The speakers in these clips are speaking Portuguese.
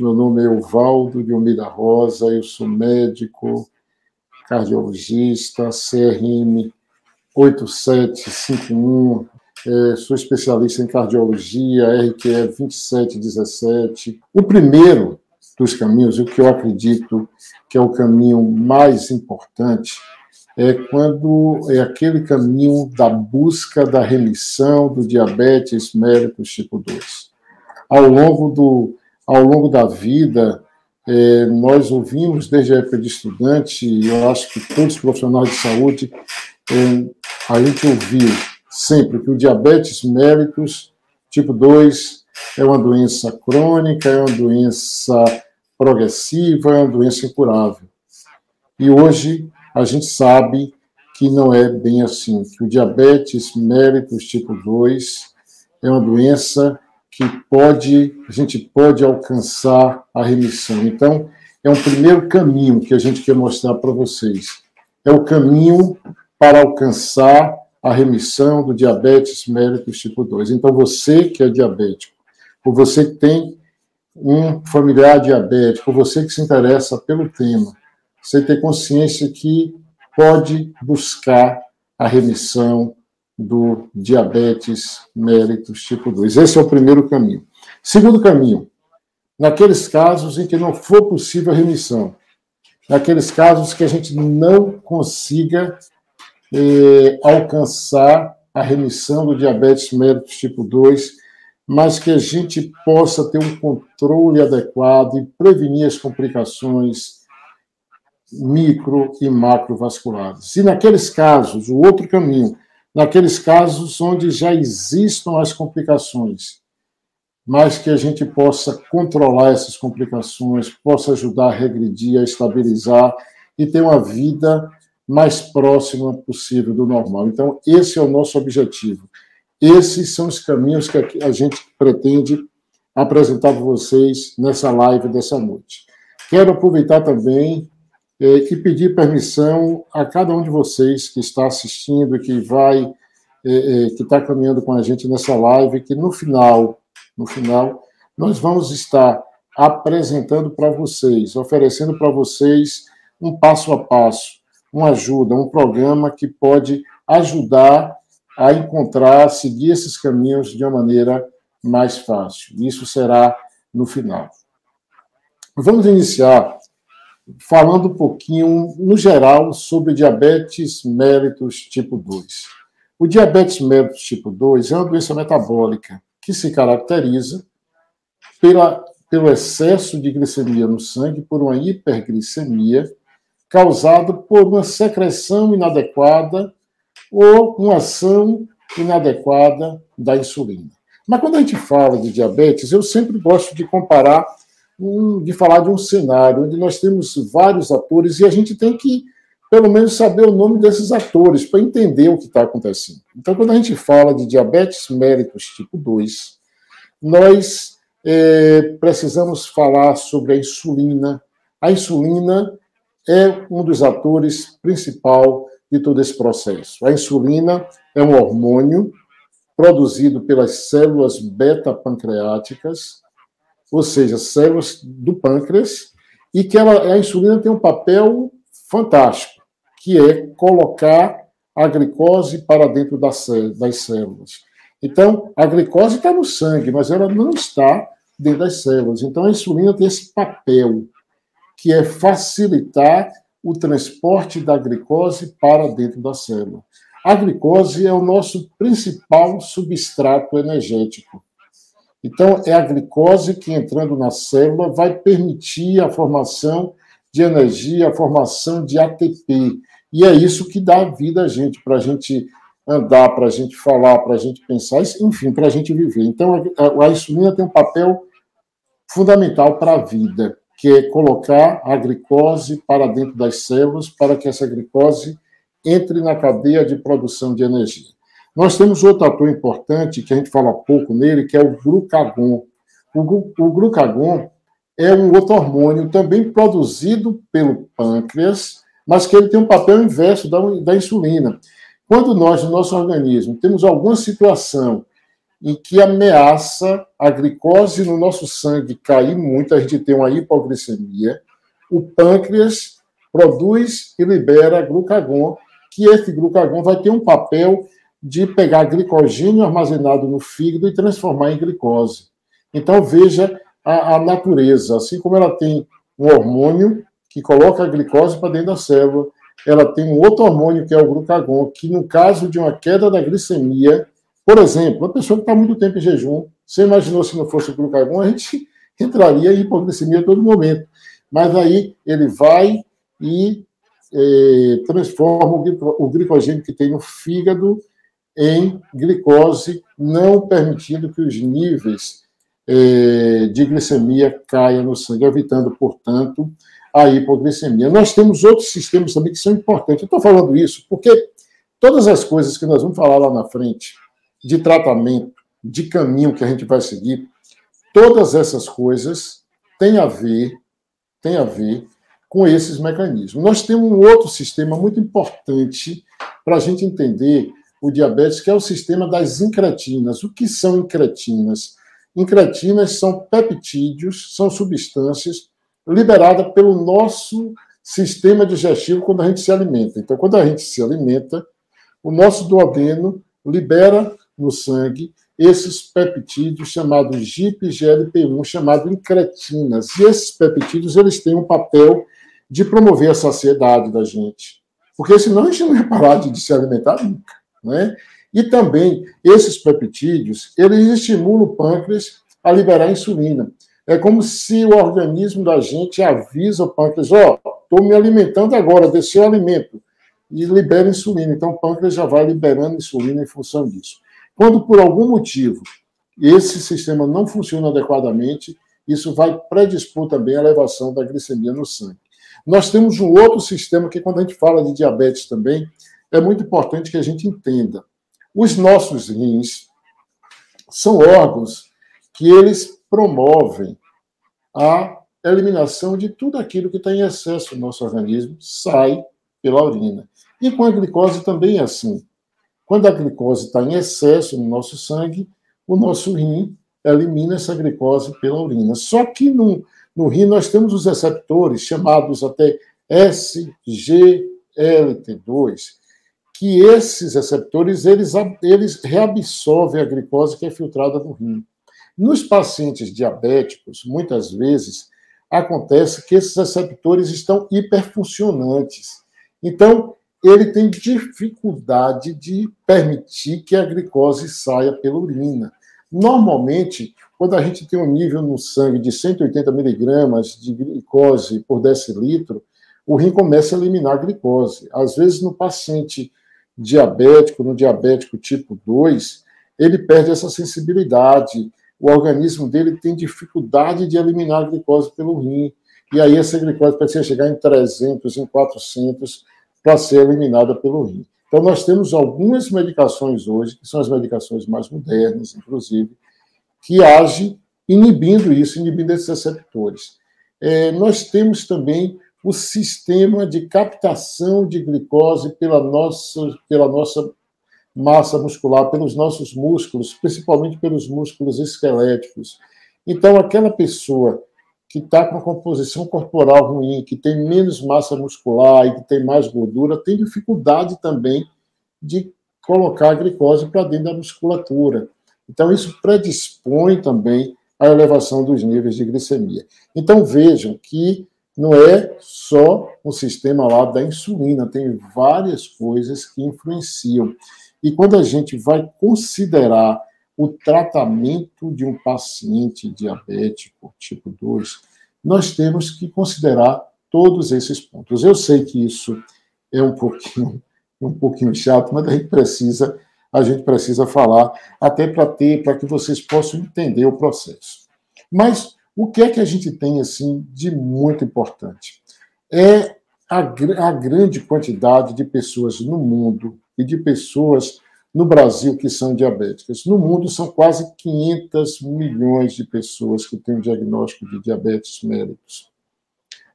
Meu nome é Uvaldo de Almeida Rosa, eu sou médico, cardiologista, CRM 8751, sou especialista em cardiologia, RQE 2717. O primeiro dos caminhos, o que eu acredito que é o caminho mais importante, é aquele caminho da busca da remissão do diabetes mellitus tipo 2. Ao longo da vida, nós ouvimos, desde a época de estudante, e eu acho que todos os profissionais de saúde, a gente ouviu sempre que o diabetes mellitus tipo 2 é uma doença crônica, é uma doença progressiva, é uma doença incurável. E hoje a gente sabe que não é bem assim, que o diabetes mellitus tipo 2 é uma doença que a gente pode alcançar a remissão. Então, é um primeiro caminho que a gente quer mostrar para vocês. É o caminho para alcançar a remissão do diabetes mellitus tipo 2. Então, você que é diabético, ou você que tem um familiar diabético, ou você que se interessa pelo tema, você ter consciência que pode buscar a remissão do diabetes mellitus tipo 2. Esse é o primeiro caminho. Segundo caminho, naqueles casos em que não for possível a remissão, naqueles casos que a gente não consiga alcançar a remissão do diabetes mellitus tipo 2, mas que a gente possa ter um controle adequado e prevenir as complicações micro e macrovasculares. E naqueles casos, o outro caminho, naqueles casos onde já existam as complicações, mas que a gente possa controlar essas complicações, possa ajudar a regredir, a estabilizar e ter uma vida mais próxima possível do normal. Então, esse é o nosso objetivo. Esses são os caminhos que a gente pretende apresentar para vocês nessa live dessa noite. Quero aproveitar também e pedir permissão a cada um de vocês que está assistindo, que está caminhando com a gente nessa live, que no final, nós vamos estar apresentando para vocês, oferecendo para vocês um passo a passo, uma ajuda, um programa que pode ajudar a seguir esses caminhos de uma maneira mais fácil. Isso será no final. Vamos iniciar falando um pouquinho, no geral, sobre diabetes mellitus tipo 2. O diabetes mellitus tipo 2 é uma doença metabólica que se caracteriza pelo excesso de glicemia no sangue, por uma hiperglicemia, causado por uma secreção inadequada ou uma ação inadequada da insulina. Mas quando a gente fala de diabetes, eu sempre gosto de comparar, de falar de um cenário onde nós temos vários atores e a gente tem que, pelo menos, saber o nome desses atores para entender o que está acontecendo. Então, quando a gente fala de diabetes mellitus tipo 2, nós precisamos falar sobre a insulina. A insulina é um dos atores principais de todo esse processo. A insulina é um hormônio produzido pelas células beta-pancreáticas, ou seja, células do pâncreas, e que a insulina tem um papel fantástico, que é colocar a glicose para dentro das células. Então, a glicose está no sangue, mas ela não está dentro das células. Então, a insulina tem esse papel, que é facilitar o transporte da glicose para dentro da célula. A glicose é o nosso principal substrato energético. Então, é a glicose que, entrando na célula, vai permitir a formação de energia, a formação de ATP. E é isso que dá vida a gente, para a gente andar, para a gente falar, para a gente pensar, enfim, para a gente viver. Então, a insulina tem um papel fundamental para a vida, que é colocar a glicose para dentro das células, para que essa glicose entre na cadeia de produção de energia. Nós temos outro ator importante, que a gente fala pouco nele, que é o glucagon. O glucagon é um outro hormônio também produzido pelo pâncreas, mas que ele tem um papel inverso da insulina. Quando nós, no nosso organismo, temos alguma situação em que ameaça a glicose no nosso sangue cair muito, a gente tem uma hipoglicemia, o pâncreas produz e libera glucagon, que esse glucagon vai ter um papel de pegar glicogênio armazenado no fígado e transformar em glicose. Então, veja a natureza, assim como ela tem um hormônio que coloca a glicose para dentro da célula, ela tem um outro hormônio, que é o glucagon, que no caso de uma queda da glicemia, por exemplo, uma pessoa que está muito tempo em jejum, você imaginou se não fosse o glucagon, a gente entraria em hipoglicemia a todo momento. Mas aí ele vai e transforma o glicogênio que tem no fígado em glicose, não permitindo que os níveis de glicemia caiam no sangue, evitando, portanto, a hipoglicemia. Nós temos outros sistemas também que são importantes. Eu estou falando isso porque todas as coisas que nós vamos falar lá na frente, de tratamento, de caminho que a gente vai seguir, todas essas coisas têm a ver com esses mecanismos. Nós temos um outro sistema muito importante para a gente entender o diabetes, que é o sistema das incretinas. O que são incretinas? Incretinas são peptídeos, são substâncias liberadas pelo nosso sistema digestivo quando a gente se alimenta. Então, quando a gente se alimenta, o nosso duodeno libera no sangue esses peptídeos chamados GIP e GLP-1, chamados incretinas. E esses peptídeos eles têm um papel de promover a saciedade da gente, porque senão a gente não ia parar de se alimentar nunca, né? E também esses peptídeos eles estimulam o pâncreas a liberar insulina. É como se o organismo da gente avisa o pâncreas: estou me alimentando agora desse alimento, e libera insulina. Então o pâncreas já vai liberando insulina em função disso. Quando, por algum motivo, esse sistema não funciona adequadamente, isso vai predispor também à elevação da glicemia no sangue. Nós temos um outro sistema que, quando a gente fala de diabetes também, é muito importante que a gente entenda. Os nossos rins são órgãos que eles promovem a eliminação de tudo aquilo que está em excesso no nosso organismo, sai pela urina. E com a glicose também é assim. Quando a glicose está em excesso no nosso sangue, o nosso rim elimina essa glicose pela urina. Só que no rim nós temos os receptores, chamados até SGLT2, que esses receptores eles reabsorvem a glicose que é filtrada no rim. Nos pacientes diabéticos, muitas vezes, acontece que esses receptores estão hiperfuncionantes. Então, ele tem dificuldade de permitir que a glicose saia pela urina. Normalmente, quando a gente tem um nível no sangue de 180 miligramas de glicose por decilitro, o rim começa a eliminar a glicose. Às vezes, no paciente diabético, no diabético tipo 2, ele perde essa sensibilidade. O organismo dele tem dificuldade de eliminar a glicose pelo rim. E aí essa glicose precisa chegar em 300, em 400, para ser eliminada pelo rim. Então, nós temos algumas medicações hoje, que são as medicações mais modernas, inclusive, que agem inibindo isso, inibindo esses receptores. Nós temos também o sistema de captação de glicose pela nossa massa muscular, pelos nossos músculos, principalmente pelos músculos esqueléticos. Então, aquela pessoa que está com a composição corporal ruim, que tem menos massa muscular e que tem mais gordura, tem dificuldade também de colocar a glicose para dentro da musculatura. Então, isso predispõe também à elevação dos níveis de glicemia. Então, vejam que não é só o sistema lá da insulina, tem várias coisas que influenciam. E quando a gente vai considerar o tratamento de um paciente diabético tipo 2, nós temos que considerar todos esses pontos. Eu sei que isso é um pouquinho chato, mas a gente precisa falar até para que vocês possam entender o processo. Mas o que é que a gente tem assim de muito importante? É a grande quantidade de pessoas no mundo e de pessoas no Brasil que são diabéticas. No mundo, são quase 500 milhões de pessoas que têm o diagnóstico de diabetes mellitus.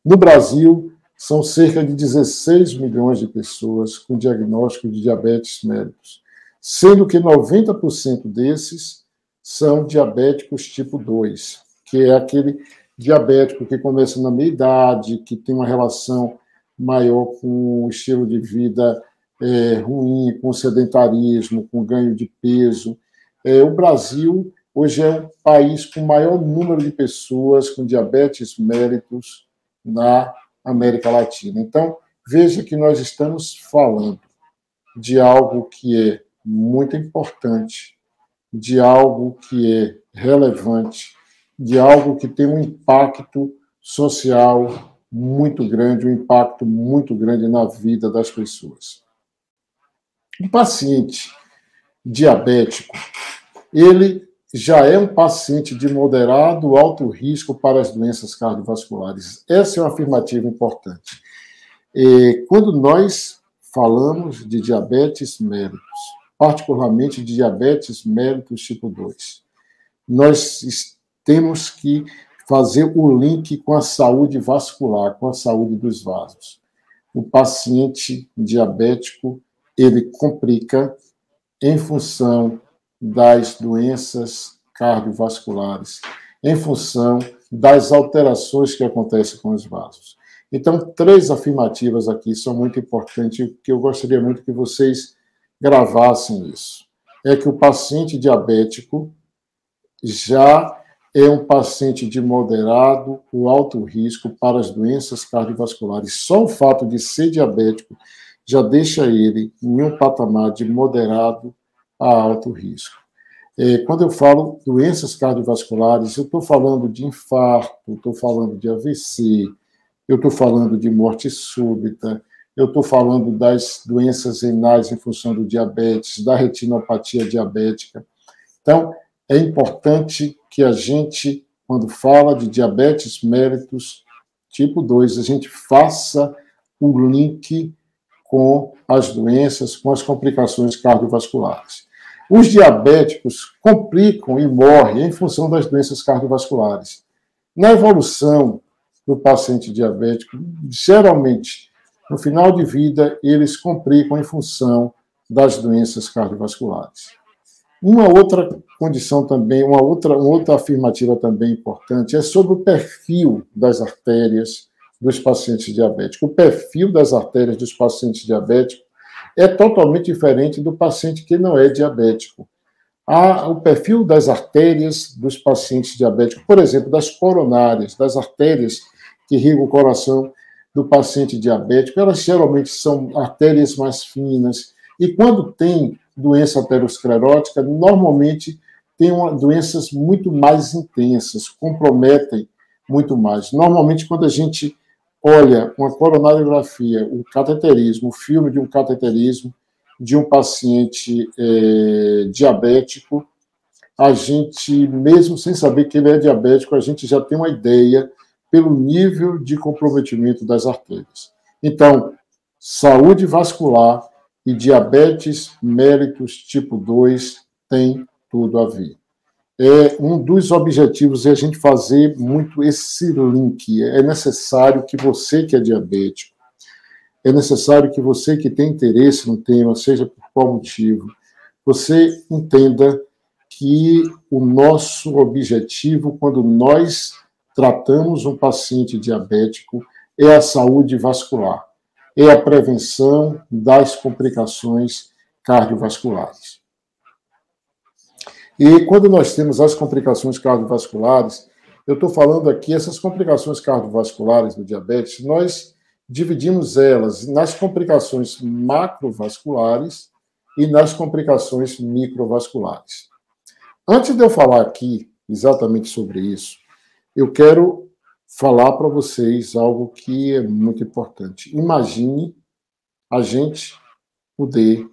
No Brasil, são cerca de 16 milhões de pessoas com diagnóstico de diabetes mellitus, sendo que 90% desses são diabéticos tipo 2, que é aquele diabético que começa na meia-idade, que tem uma relação maior com o estilo de vida ruim, com sedentarismo, com ganho de peso. O Brasil hoje é o país com o maior número de pessoas com diabetes mellitus na América Latina. Então, veja que nós estamos falando de algo que é muito importante, de algo que é relevante, de algo que tem um impacto social muito grande, um impacto muito grande na vida das pessoas. Um paciente diabético, ele já é um paciente de moderado alto risco para as doenças cardiovasculares. Essa é uma afirmativa importante. Quando nós falamos de diabetes mellitus, particularmente de diabetes mellitus tipo 2, nós temos que fazer o link com a saúde vascular, com a saúde dos vasos. O paciente diabético, ele complica em função das doenças cardiovasculares, em função das alterações que acontecem com os vasos. Então, 3 afirmativas aqui são muito importantes, que eu gostaria muito que vocês gravassem isso. É que o paciente diabético já é um paciente de moderado ou alto risco para as doenças cardiovasculares. Só o fato de ser diabético já deixa ele em um patamar de moderado a alto risco. Quando eu falo doenças cardiovasculares, eu estou falando de infarto, estou falando de AVC, eu estou falando de morte súbita, eu estou falando das doenças renais em função do diabetes, da retinopatia diabética. Então, é importante que a gente, quando fala de diabetes mellitus tipo 2, a gente faça o link com as doenças, com as complicações cardiovasculares. Os diabéticos complicam e morrem em função das doenças cardiovasculares. Na evolução do paciente diabético, geralmente, no final de vida, eles complicam em função das doenças cardiovasculares. Uma outra condição também, uma outra afirmativa também importante é sobre o perfil das artérias dos pacientes diabéticos. O perfil das artérias dos pacientes diabéticos é totalmente diferente do paciente que não é diabético. O perfil das artérias dos pacientes diabéticos, por exemplo, das coronárias, das artérias que irrigam o coração do paciente diabético, elas geralmente são artérias mais finas, e quando tem doença aterosclerótica, normalmente tem doenças muito mais intensas, comprometem muito mais. Normalmente, quando a gente olha uma coronariografia, um cateterismo, o filme de um cateterismo de um paciente diabético, a gente, mesmo sem saber que ele é diabético, a gente já tem uma ideia pelo nível de comprometimento das artérias. Então, saúde vascular e diabetes mellitus tipo 2 tem tudo a ver. Um dos objetivos é a gente fazer muito esse link. É necessário que você que é diabético, é necessário que você que tem interesse no tema, seja por qual motivo, você entenda que o nosso objetivo, quando nós tratamos um paciente diabético, é a saúde vascular, é a prevenção das complicações cardiovasculares. E quando nós temos as complicações cardiovasculares, eu estou falando aqui, essas complicações cardiovasculares do diabetes, nós dividimos elas nas complicações macrovasculares e nas complicações microvasculares. Antes de eu falar aqui exatamente sobre isso, eu quero falar para vocês algo que é muito importante. Imagine a gente poder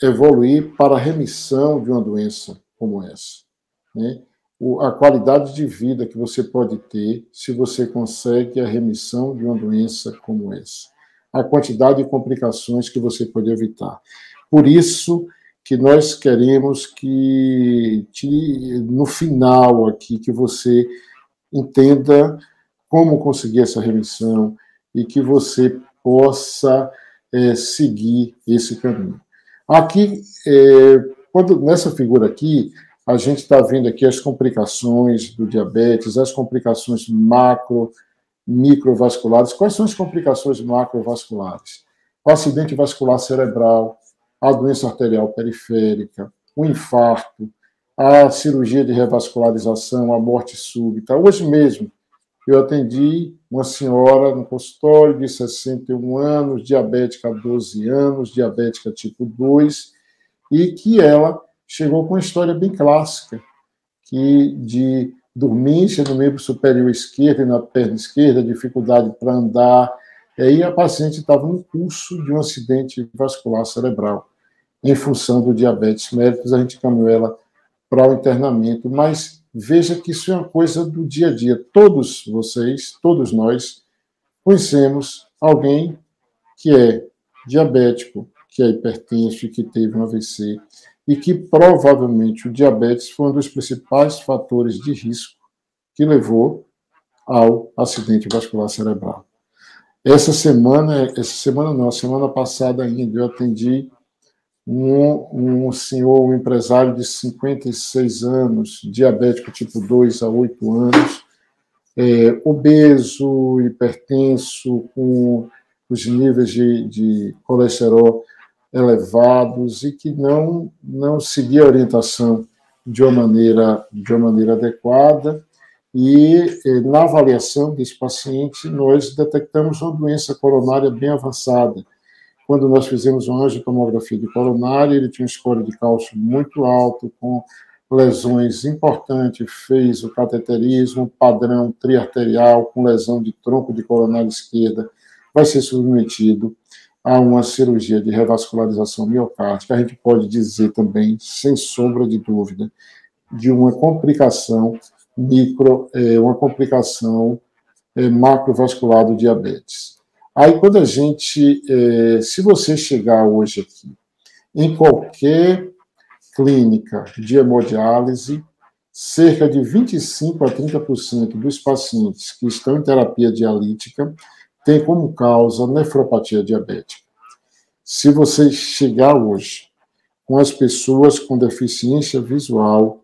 evoluir para a remissão de uma doença como essa, né? A qualidade de vida que você pode ter se você consegue a remissão de uma doença como essa. A quantidade de complicações que você pode evitar. Por isso que nós queremos que, no final aqui, que você entenda como conseguir essa remissão e que você possa seguir esse caminho. Aqui, Nessa figura aqui, a gente está vendo aqui as complicações do diabetes, as complicações microvasculares. Quais são as complicações macrovasculares? O acidente vascular cerebral, a doença arterial periférica, o infarto, a cirurgia de revascularização, a morte súbita. Hoje mesmo, eu atendi uma senhora no consultório de 61 anos, diabética há 12 anos, diabética tipo 2, e que ela chegou com uma história bem clássica, de dormência no membro superior esquerdo e na perna esquerda, dificuldade para andar, e aí a paciente estava no curso de um acidente vascular cerebral. Em função do diabetes mellitus, a gente caminhou ela para o internamento, mas veja que isso é uma coisa do dia a dia. Todos vocês, todos nós, conhecemos alguém que é diabético, que é hipertenso e que teve um AVC, e que provavelmente o diabetes foi um dos principais fatores de risco que levou ao acidente vascular cerebral. A semana passada ainda, eu atendi um senhor, um empresário de 56 anos, diabético tipo 2 há 8 anos, obeso, hipertenso, com os níveis de colesterol elevados e que não seguia a orientação de uma maneira adequada. E na avaliação desse paciente, nós detectamos uma doença coronária bem avançada. Quando nós fizemos uma angiotomografia de coronária, ele tinha um score de cálcio muito alto, com lesões importantes, fez o cateterismo, padrão triarterial, com lesão de tronco de coronária esquerda, vai ser submetido a uma cirurgia de revascularização miocárdica. A gente pode dizer também, sem sombra de dúvida, de uma complicação macrovascular do diabetes. Aí, quando se você chegar hoje aqui, em qualquer clínica de hemodiálise, cerca de 25% a 30% dos pacientes que estão em terapia dialítica têm como causa nefropatia diabética. Se você chegar hoje com as pessoas com deficiência visual,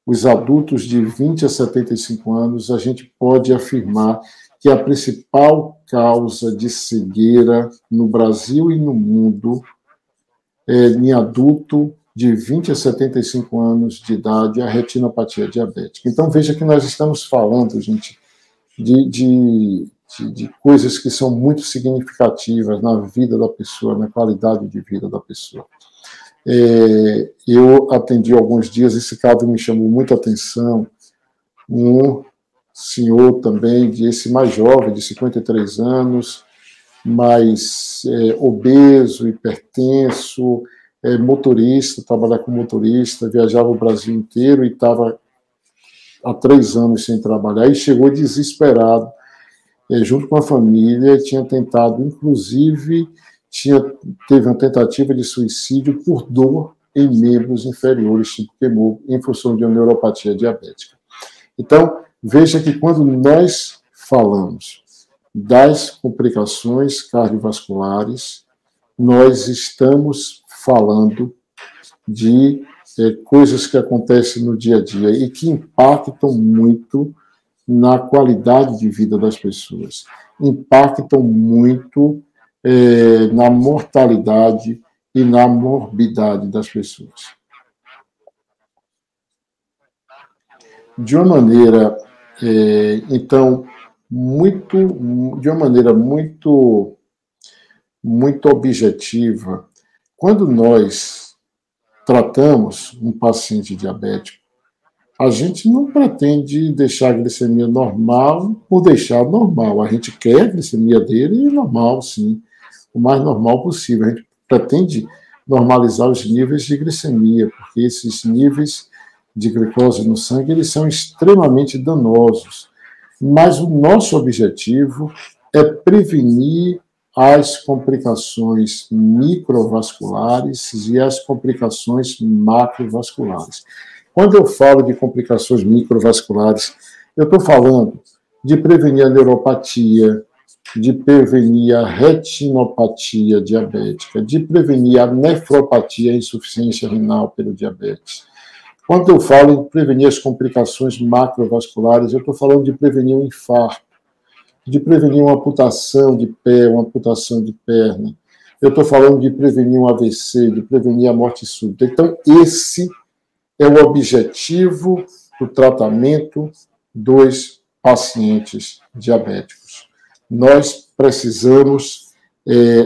os adultos de 20 a 75 anos, a gente pode afirmar que a principal causa de cegueira no Brasil e no mundo em adulto de 20 a 75 anos de idade é a retinopatia diabética. Então, veja que nós estamos falando, gente, de coisas que são muito significativas na vida da pessoa, na qualidade de vida da pessoa. Eu atendi alguns dias, esse caso me chamou muita atenção, um senhor também, esse mais jovem, de 53 anos, mais obeso, hipertenso, motorista, trabalhava como motorista, viajava o Brasil inteiro e estava há 3 anos sem trabalhar, e chegou desesperado, junto com a família, tinha tentado, inclusive, teve uma tentativa de suicídio por dor em membros inferiores, tipo queimou, em função de uma neuropatia diabética. Então, veja que quando nós falamos das complicações cardiovasculares, nós estamos falando de coisas que acontecem no dia a dia e que impactam muito na qualidade de vida das pessoas, impactam muito na mortalidade e na morbidade das pessoas. De uma maneira, então, de uma maneira muito objetiva, quando nós tratamos um paciente diabético, a gente não pretende deixar a glicemia normal por deixar normal. A gente quer a glicemia dele normal, sim, o mais normal possível. A gente pretende normalizar os níveis de glicemia, porque esses níveis de glicose no sangue eles são extremamente danosos. Mas o nosso objetivo é prevenir as complicações microvasculares e as complicações macrovasculares. Quando eu falo de complicações microvasculares, eu estou falando de prevenir a neuropatia, de prevenir a retinopatia diabética, de prevenir a nefropatia, a insuficiência renal pelo diabetes. Quando eu falo em prevenir as complicações macrovasculares, eu estou falando de prevenir um infarto, de prevenir uma amputação de pé, uma amputação de perna. Eu estou falando de prevenir um AVC, de prevenir a morte súbita. Então, esse é o objetivo do tratamento dos pacientes diabéticos. Nós precisamos,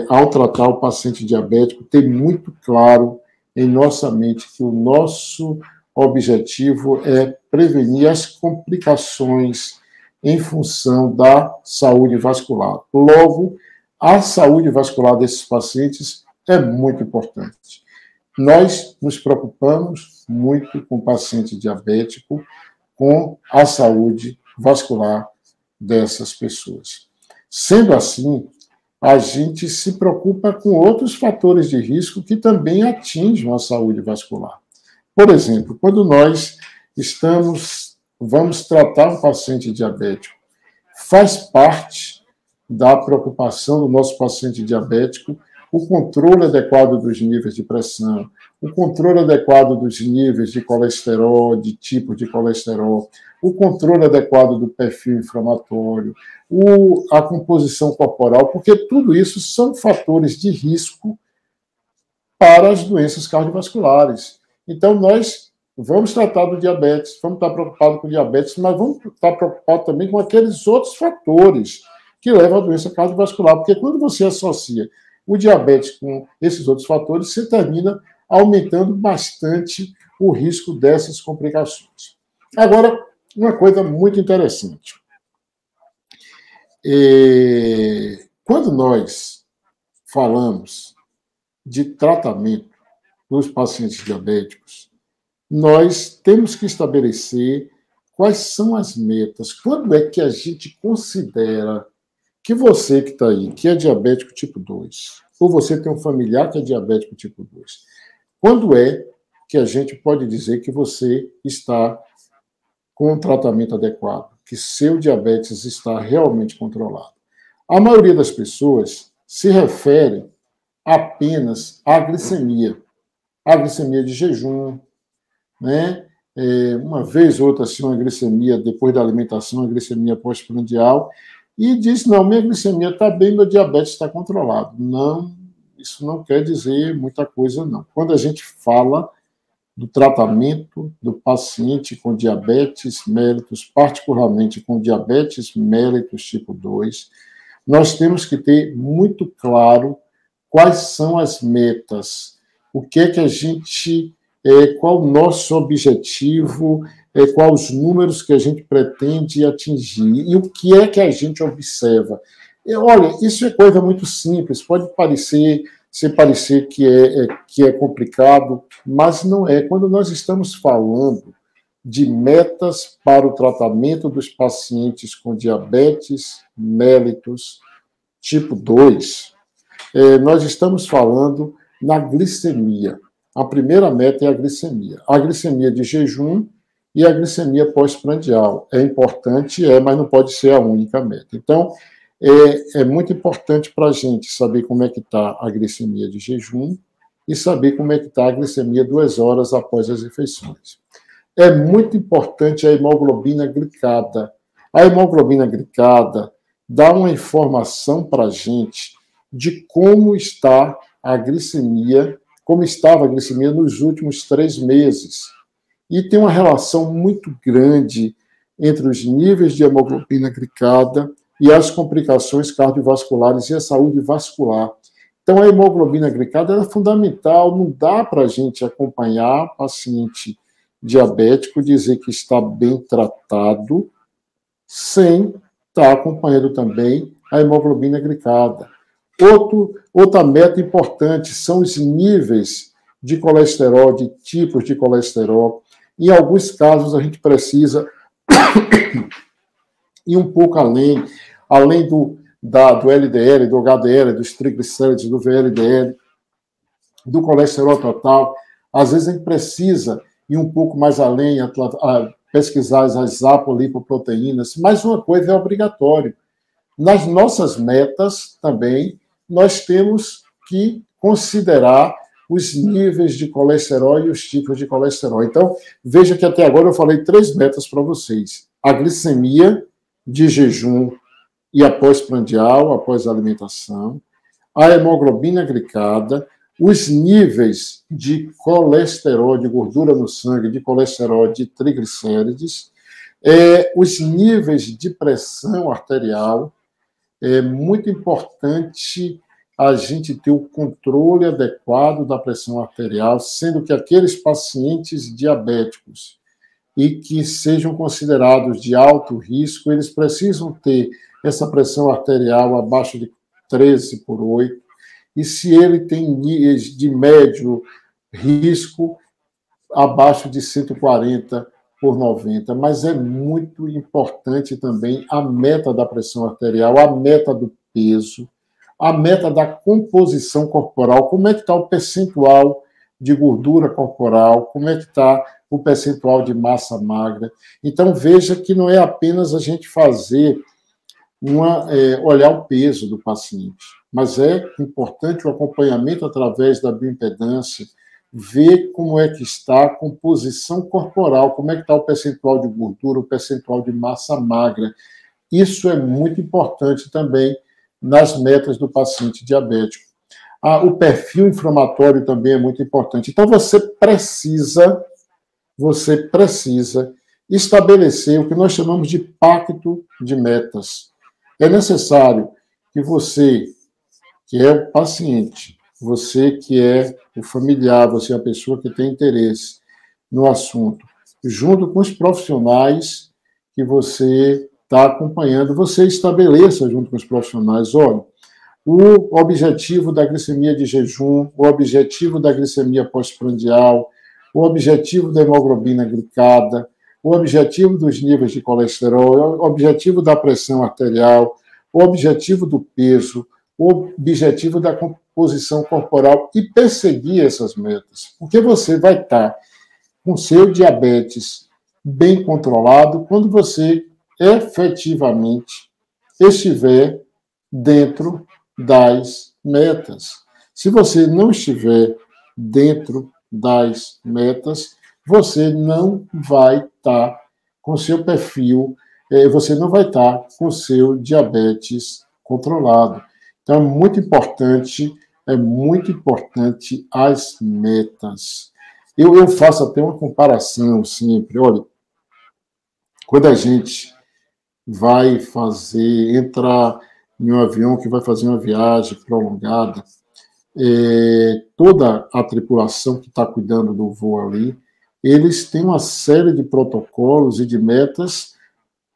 ao tratar o paciente diabético, ter muito claro em nossa mente que o nosso objetivo é prevenir as complicações em função da saúde vascular. Logo, a saúde vascular desses pacientes é muito importante. Nós nos preocupamos muito com o paciente diabético, com a saúde vascular dessas pessoas. Sendo assim, a gente se preocupa com outros fatores de risco que também atingem a saúde vascular. Por exemplo, quando nós vamos tratar um paciente diabético, faz parte da preocupação do nosso paciente diabético o controle adequado dos níveis de pressão, o controle adequado dos níveis de colesterol, de tipo de colesterol, o controle adequado do perfil inflamatório, a composição corporal, porque tudo isso são fatores de risco para as doenças cardiovasculares. Então, nós vamos tratar do diabetes, vamos estar preocupados com o diabetes, mas vamos estar preocupados também com aqueles outros fatores que levam à doença cardiovascular, porque quando você associa o diabetes com esses outros fatores, você termina aumentando bastante o risco dessas complicações. Agora, uma coisa muito interessante. Quando nós falamos de tratamento dos pacientes diabéticos, nós temos que estabelecer quais são as metas. Quando é que a gente considera que você que está aí, que é diabético tipo 2, ou você tem um familiar que é diabético tipo 2, quando é que a gente pode dizer que você está com um tratamento adequado, que seu diabetes está realmente controlado? A maioria das pessoas se refere apenas à glicemia de jejum, né? Uma vez ou outra, assim, uma glicemia depois da alimentação, uma glicemia pós-prandial, e diz, não, minha glicemia está bem, meu diabetes está controlado. Não, isso não quer dizer muita coisa, não. Quando a gente fala do tratamento do paciente com diabetes mellitus, particularmente com diabetes mellitus tipo 2, nós temos que ter muito claro quais são as metas, o que é que a gente, qual o nosso objetivo, quais os números que a gente pretende atingir e o que é que a gente observa. Olha, isso é coisa muito simples, pode parecer que é complicado, mas não é. Quando nós estamos falando de metas para o tratamento dos pacientes com diabetes mellitus tipo 2, nós estamos falando na glicemia. A primeira meta é a glicemia de jejum e a glicemia pós-prandial. É importante, mas não pode ser a única meta. Então, é muito importante para a gente saber como é que está a glicemia de jejum e saber como é que está a glicemia 2 horas após as refeições. É muito importante a hemoglobina glicada. A hemoglobina glicada dá uma informação para a gente de como está a glicemia, como estava a glicemia nos últimos 3 meses. E tem uma relação muito grande entre os níveis de hemoglobina glicada e as complicações cardiovasculares e a saúde vascular. Então, a hemoglobina glicada é fundamental, não dá para a gente acompanhar paciente diabético, dizer que está bem tratado, sem estar acompanhando também a hemoglobina glicada. Outra meta importante são os níveis de colesterol, de tipos de colesterol. Em alguns casos, a gente precisa ir um pouco além do LDL, do HDL, dos triglicéridos, do VLDL, do colesterol total. Às vezes, a gente precisa ir um pouco mais além, pesquisar as apolipoproteínas, mas uma coisa é obrigatório. nas nossas metas também, nós temos que considerar os níveis de colesterol e os tipos de colesterol. Então, veja que até agora eu falei 3 metas para vocês. A glicemia de jejum e pós-prandial, após a alimentação, a hemoglobina glicada, os níveis de colesterol, de gordura no sangue, de colesterol, de triglicérides, os níveis de pressão arterial. É muito importante a gente ter o controle adequado da pressão arterial, sendo que aqueles pacientes diabéticos e que sejam considerados de alto risco, eles precisam ter essa pressão arterial abaixo de 13/8, e se ele tem níveis de médio risco, abaixo de 140/90. Mas é muito importante também a meta da pressão arterial, a meta do peso, a meta da composição corporal, como é que está o percentual de gordura corporal, como é que está o percentual de massa magra. Então, veja que não é apenas a gente fazer olhar o peso do paciente, mas é importante o acompanhamento através da bioimpedância, ver como é que está a composição corporal, como é que está o percentual de gordura, o percentual de massa magra. Isso é muito importante também nas metas do paciente diabético. O perfil inflamatório também é muito importante. Então, você precisa estabelecer o que nós chamamos de pacto de metas. É necessário que você, que é o paciente, você que é o familiar, você é a pessoa que tem interesse no assunto, junto com os profissionais que você está acompanhando, você estabeleça junto com os profissionais, olha, o objetivo da glicemia de jejum, o objetivo da glicemia pós-prandial, o objetivo da hemoglobina glicada, o objetivo dos níveis de colesterol, o objetivo da pressão arterial, o objetivo do peso, o objetivo da composição corporal e perseguir essas metas. Porque você vai estar com seu diabetes bem controlado quando você efetivamente estiver dentro das metas. Se você não estiver dentro das metas, você não vai estar com seu perfil, você não vai estar com seu diabetes controlado. Então, é muito importante as metas. Eu faço até uma comparação sempre. Olha, quando a gente vai entrar em um avião que vai fazer uma viagem prolongada, toda a tripulação que está cuidando do voo ali, eles têm uma série de protocolos e de metas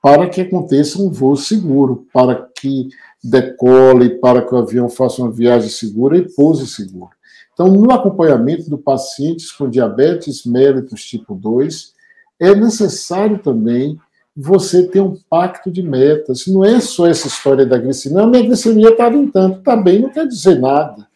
para que aconteça um voo seguro, para que decole, para que o avião faça uma viagem segura e pouse seguro. Então, no acompanhamento do pacientes com diabetes mellitus tipo 2, é necessário também você ter um pacto de metas. Não é só essa história da glicemia. Não, minha glicemia estava em tanto. Está bem, não quer dizer nada.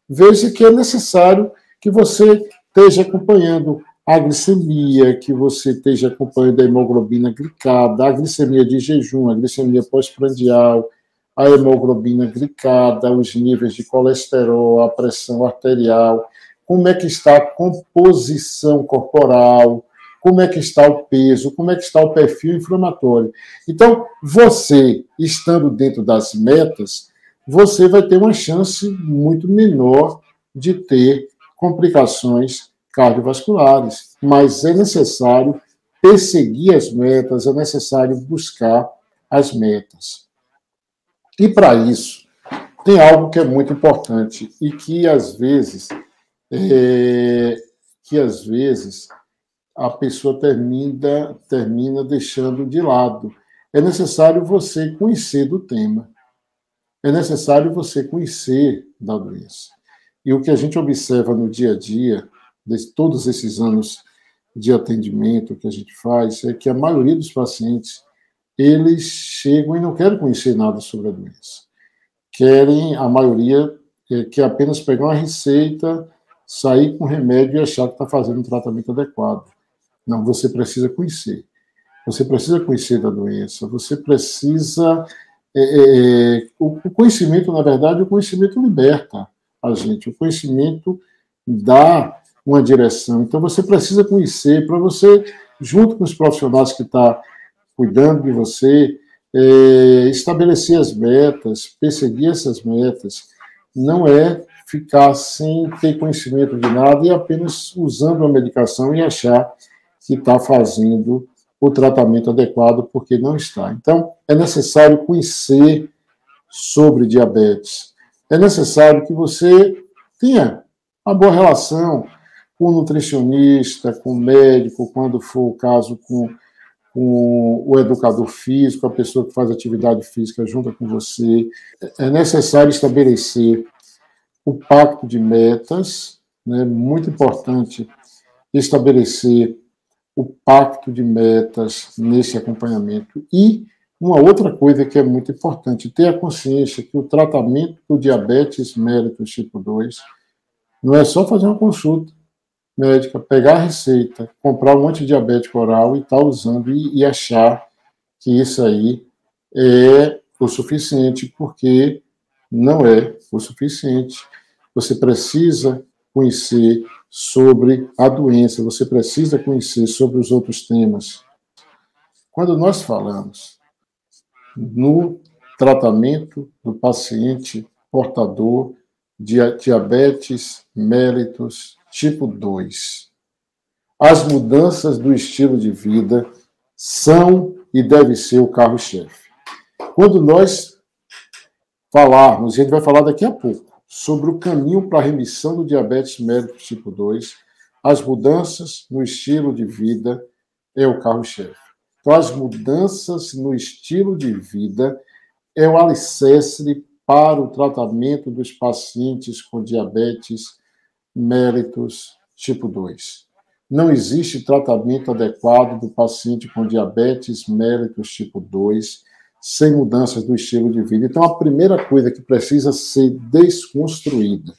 Veja que é necessário que você esteja acompanhando a glicemia, que você esteja acompanhando a hemoglobina glicada, a glicemia de jejum, a glicemia pós-prandial, a hemoglobina glicada, os níveis de colesterol, a pressão arterial, como é que está a composição corporal, como é que está o peso, como é que está o perfil inflamatório. Então, você, estando dentro das metas, você vai ter uma chance muito menor de ter complicações cardiovasculares. Mas é necessário perseguir as metas, é necessário buscar as metas. E, para isso, tem algo que é muito importante e que, às vezes, a pessoa termina deixando de lado. É necessário você conhecer do tema. É necessário você conhecer da doença. E o que a gente observa no dia a dia, de todos esses anos de atendimento que a gente faz, é que a maioria dos pacientes, eles chegam e não querem conhecer nada sobre a doença. A maioria quer apenas pegar uma receita, sair com remédio e achar que está fazendo um tratamento adequado. Não, você precisa conhecer. Você precisa conhecer da doença, você precisa O conhecimento, na verdade, o conhecimento liberta a gente, o conhecimento dá uma direção. Então, você precisa conhecer, para você, junto com os profissionais que estão cuidando de você, estabelecer as metas, perseguir essas metas, não é ficar sem ter conhecimento de nada e apenas usando a medicação e achar que está fazendo o tratamento adequado, porque não está. Então, é necessário conhecer sobre diabetes. É necessário que você tenha uma boa relação com o nutricionista, com o médico, quando for o caso, com o educador físico, a pessoa que faz atividade física junto com você. É necessário estabelecer o pacto de metas, né? Muito importante estabelecer o pacto de metas nesse acompanhamento. E uma outra coisa que é muito importante, ter a consciência que o tratamento do diabetes mellitus tipo 2 não é só fazer uma consulta médica, pegar a receita, comprar um antidiabético oral e estar usando e achar que isso aí é o suficiente, porque não é o suficiente. Você precisa conhecer sobre a doença, você precisa conhecer sobre os outros temas. Quando nós falamos no tratamento do paciente portador de diabetes mellitus tipo 2, as mudanças do estilo de vida são e devem ser o carro-chefe. Quando nós falarmos, e a gente vai falar daqui a pouco, sobre o caminho para a remissão do diabetes mellitus tipo 2, as mudanças no estilo de vida é o carro-chefe. Então, as mudanças no estilo de vida é o alicerce para o tratamento dos pacientes com diabetes mellitus tipo 2. Não existe tratamento adequado do paciente com diabetes mellitus tipo 2 sem mudanças do estilo de vida. Então, a primeira coisa que precisa ser desconstruída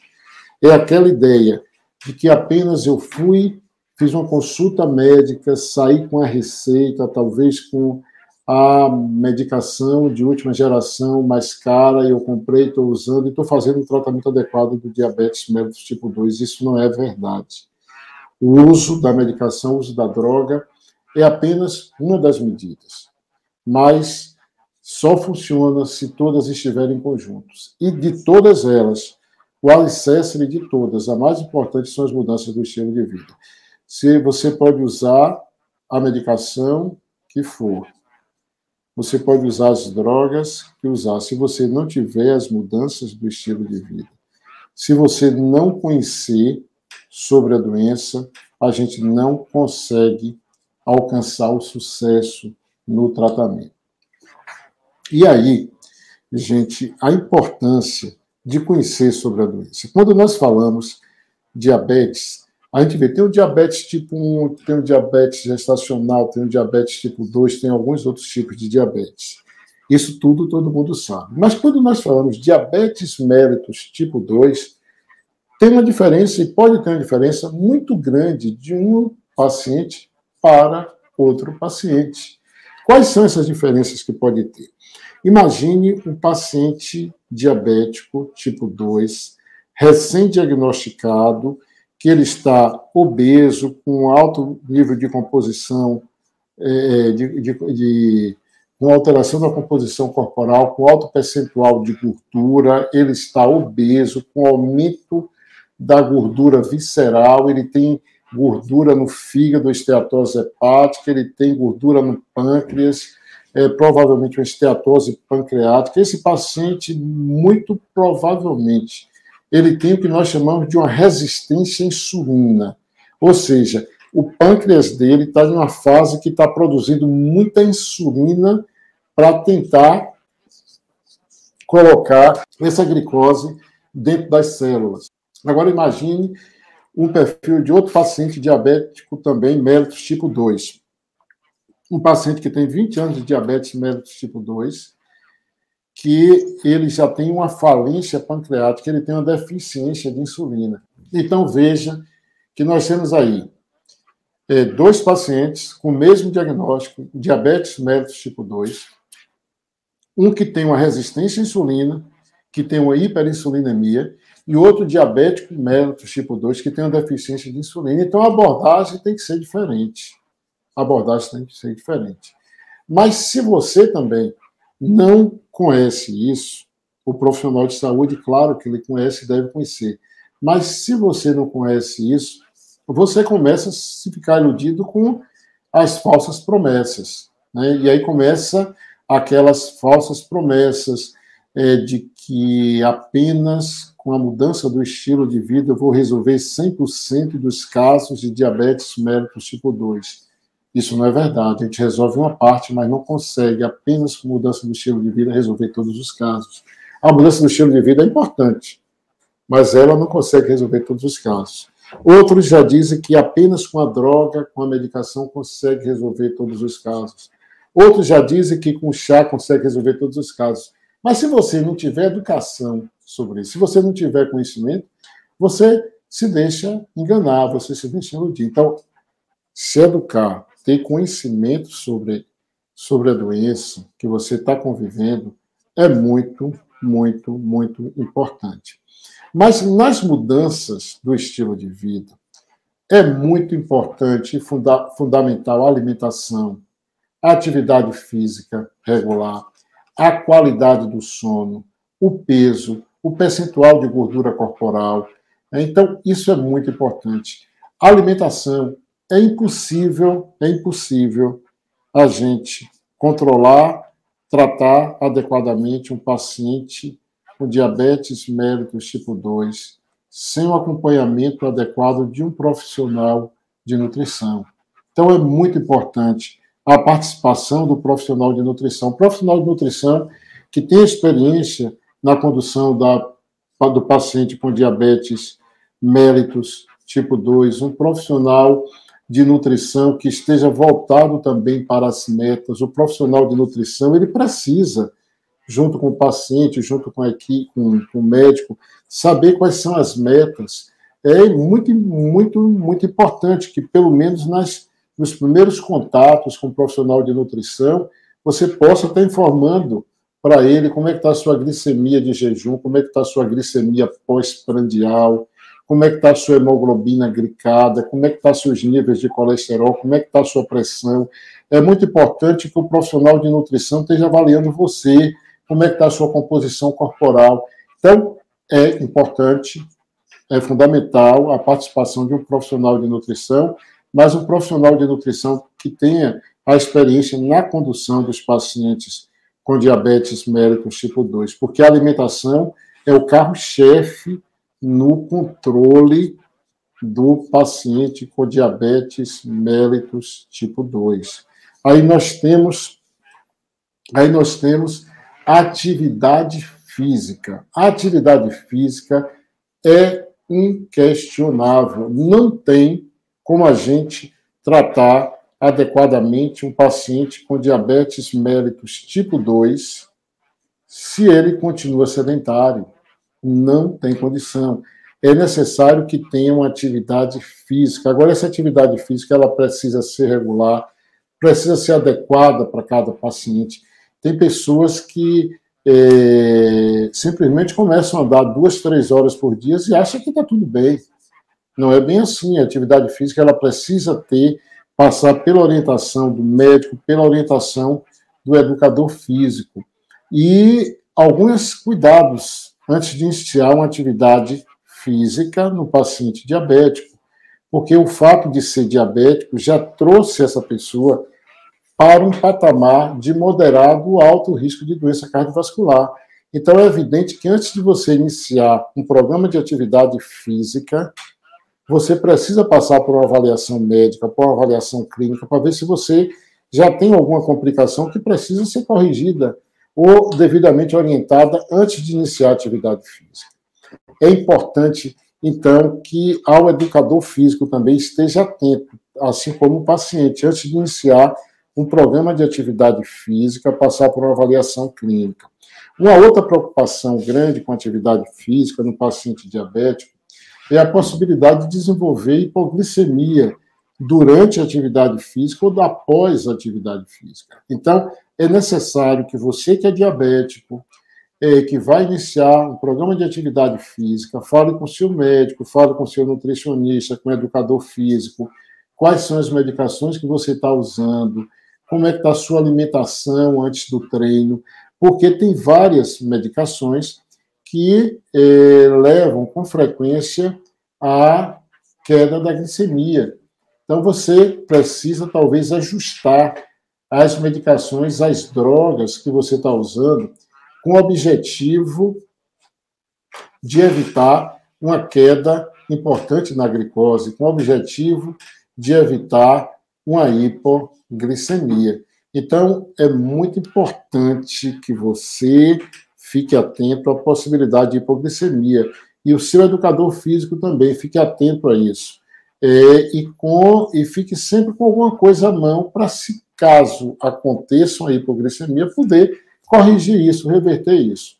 é aquela ideia de que apenas eu fiz uma consulta médica, saí com a receita, talvez com a medicação de última geração mais cara, eu comprei, estou usando e estou fazendo o tratamento adequado do diabetes mellitus tipo 2. Isso não é verdade. O uso da medicação, o uso da droga é apenas uma das medidas, mas só funciona se todas estiverem conjuntos. E de todas elas, o alicerce de todas, a mais importante são as mudanças do estilo de vida. Se você pode usar a medicação que for, você pode usar as drogas que usar. Se você não tiver as mudanças do estilo de vida, se você não conhecer sobre a doença, a gente não consegue alcançar o sucesso no tratamento. E aí, gente, a importância de conhecer sobre a doença. Quando nós falamos diabetes, a gente vê, tem o diabetes tipo 1, tem o diabetes gestacional, tem o diabetes tipo 2, tem alguns outros tipos de diabetes. Isso tudo todo mundo sabe. Mas quando nós falamos diabetes mellitus tipo 2, tem uma diferença, e pode ter uma diferença muito grande de um paciente para outro paciente. Quais são essas diferenças que pode ter? Imagine um paciente diabético tipo 2, recém-diagnosticado, que ele está obeso, com alto nível de composição, com alteração da composição corporal, com alto percentual de gordura, ele está obeso, com aumento da gordura visceral, ele tem gordura no fígado, esteatose hepática, ele tem gordura no pâncreas, provavelmente uma esteatose pancreática. Esse paciente, muito provavelmente, ele tem o que nós chamamos de uma resistência à insulina. Ou seja, o pâncreas dele está em uma fase que está produzindo muita insulina para tentar colocar essa glicose dentro das células. Agora, imagine um perfil de outro paciente diabético também, mellitus tipo 2. Um paciente que tem 20 anos de diabetes mellitus tipo 2, que ele já tem uma falência pancreática, ele tem uma deficiência de insulina. Então, veja que nós temos aí dois pacientes com o mesmo diagnóstico, diabetes mellitus tipo 2, Um que tem uma resistência à insulina, que tem uma hiperinsulinemia, e outro diabético mellitus tipo 2, que tem uma deficiência de insulina. Então, a abordagem tem que ser diferente. A abordagem tem que ser diferente. Mas se você também não conhece isso, o profissional de saúde, claro que ele conhece e deve conhecer. Mas se você não conhece isso, você começa a se ficar iludido com as falsas promessas, né? E aí começa aquelas falsas promessas de que apenas com a mudança do estilo de vida eu vou resolver 100% dos casos de diabetes mellitus tipo 2. Isso não é verdade. A gente resolve uma parte, mas não consegue, apenas com mudança do estilo de vida, resolver todos os casos. A mudança do estilo de vida é importante, mas ela não consegue resolver todos os casos. Outros já dizem que apenas com a droga, com a medicação, consegue resolver todos os casos. Outros já dizem que com chá consegue resolver todos os casos. Mas se você não tiver educação sobre isso, se você não tiver conhecimento, você se deixa enganar, você se deixa iludir. Então, se educar, ter conhecimento sobre a doença que você está convivendo é muito, muito, muito importante. Mas nas mudanças do estilo de vida, é muito importante e fundamental a alimentação, a atividade física regular, a qualidade do sono, o peso, o percentual de gordura corporal. Então, isso é muito importante. A alimentação, é impossível a gente controlar, tratar adequadamente um paciente com diabetes mellitus tipo 2 sem o acompanhamento adequado de um profissional de nutrição. Então, é muito importante a participação do profissional de nutrição. O profissional de nutrição que tem experiência na condução do paciente com diabetes mellitus tipo 2, um profissional de nutrição que esteja voltado também para as metas. O profissional de nutrição, ele precisa, junto com o paciente, junto com a equipe, com o médico, saber quais são as metas. É muito, muito, muito importante que, pelo menos nos primeiros contatos com o profissional de nutrição, você possa estar informando para ele como é que está a sua glicemia de jejum, como é que está a sua glicemia pós-prandial, como é que está a sua hemoglobina glicada, como é que estão seus níveis de colesterol, como é que está a sua pressão. É muito importante que o profissional de nutrição esteja avaliando você, como é que está a sua composição corporal. Então, é importante, é fundamental a participação de um profissional de nutrição, mas um profissional de nutrição que tenha a experiência na condução dos pacientes com diabetes mellitus tipo 2, porque a alimentação é o carro-chefe no controle do paciente com diabetes mellitus tipo 2. Aí nós temos a atividade física. A atividade física é inquestionável. Não tem como a gente tratar adequadamente um paciente com diabetes mellitus tipo 2 se ele continua sedentário. Não tem condição. É necessário que tenha uma atividade física. Agora, essa atividade física ela precisa ser regular, precisa ser adequada para cada paciente. Tem pessoas que simplesmente começam a andar 2, 3 horas por dia e acham que está tudo bem. Não é bem assim. A atividade física ela precisa passar pela orientação do médico, pela orientação do educador físico. E alguns cuidados antes de iniciar uma atividade física no paciente diabético, porque o fato de ser diabético já trouxe essa pessoa para um patamar de moderado ou alto risco de doença cardiovascular. Então, é evidente que antes de você iniciar um programa de atividade física, você precisa passar por uma avaliação médica, por uma avaliação clínica, para ver se você já tem alguma complicação que precisa ser corrigida ou devidamente orientada antes de iniciar a atividade física. É importante, então, que ao educador físico também esteja atento, assim como o paciente, antes de iniciar um programa de atividade física, passar por uma avaliação clínica. Uma outra preocupação grande com a atividade física no paciente diabético é a possibilidade de desenvolver hipoglicemia durante a atividade física ou após a atividade física. Então, é necessário que você que é diabético, que vai iniciar um programa de atividade física, fale com o seu médico, fale com o seu nutricionista, com o educador físico, quais são as medicações que você está usando, como é que está a sua alimentação antes do treino, porque tem várias medicações que levam com frequência à queda da glicemia. Então, você precisa, talvez, ajustar as medicações, as drogas que você está usando, com o objetivo de evitar uma queda importante na glicose, com o objetivo de evitar uma hipoglicemia. Então, é muito importante que você fique atento à possibilidade de hipoglicemia. E o seu educador físico também fique atento a isso. E fique sempre com alguma coisa à mão para, se caso aconteça uma hipoglicemia, poder corrigir isso, reverter isso.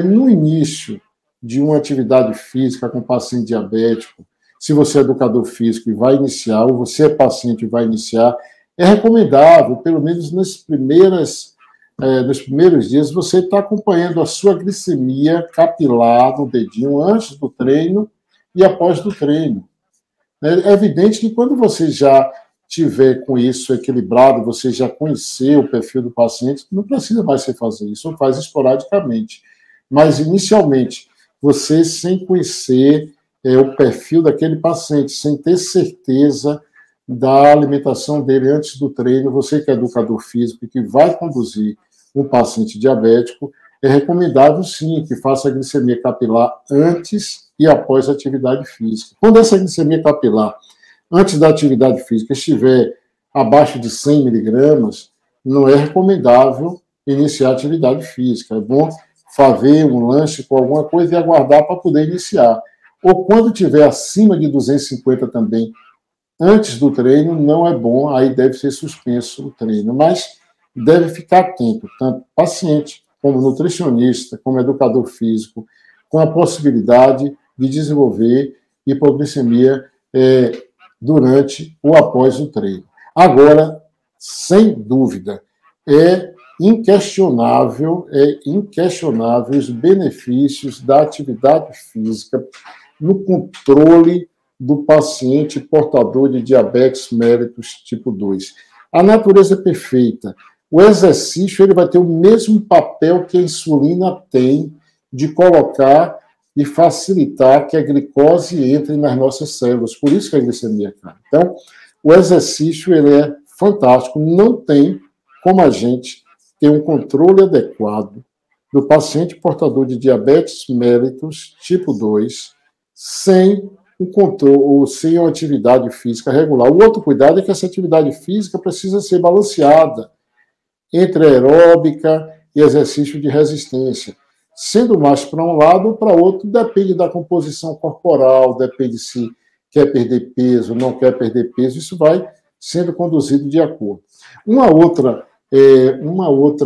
No início de uma atividade física com paciente diabético, se você é educador físico e vai iniciar, ou você é paciente e vai iniciar, é recomendável, pelo menos nos primeiros dias, você estar acompanhando a sua glicemia capilar no dedinho antes do treino e após do treino. É evidente que quando você já tiver com isso equilibrado, você já conhecer o perfil do paciente, não precisa mais você fazer isso, ou faz esporadicamente. Mas, inicialmente, você sem conhecer o perfil daquele paciente, sem ter certeza da alimentação dele antes do treino, você que é educador físico e que vai conduzir um paciente diabético, é recomendável, sim, que faça a glicemia capilar antes e após a atividade física. Quando essa glicemia capilar, antes da atividade física, estiver abaixo de 100 miligramas, não é recomendável iniciar a atividade física. É bom fazer um lanche com alguma coisa e aguardar para poder iniciar. Ou quando estiver acima de 250 também, antes do treino, não é bom, aí deve ser suspenso o treino. Mas deve ficar atento, tanto paciente, como nutricionista, como educador físico, com a possibilidade de desenvolver hipoglicemia durante ou após o treino. Agora, sem dúvida, é inquestionável os benefícios da atividade física no controle do paciente portador de diabetes mellitus tipo 2. A natureza é perfeita. O exercício ele vai ter o mesmo papel que a insulina tem de colocar e facilitar que a glicose entre nas nossas células. Por isso que a glicemia cai. Então, o exercício ele é fantástico. Não tem como a gente ter um controle adequado do paciente portador de diabetes mellitus tipo 2 sem o controle ou sem uma atividade física regular. O outro cuidado é que essa atividade física precisa ser balanceada entre aeróbica e exercício de resistência. Sendo mais para um lado ou para outro, depende da composição corporal, depende se quer perder peso, não quer perder peso, isso vai sendo conduzido de acordo. Uma outra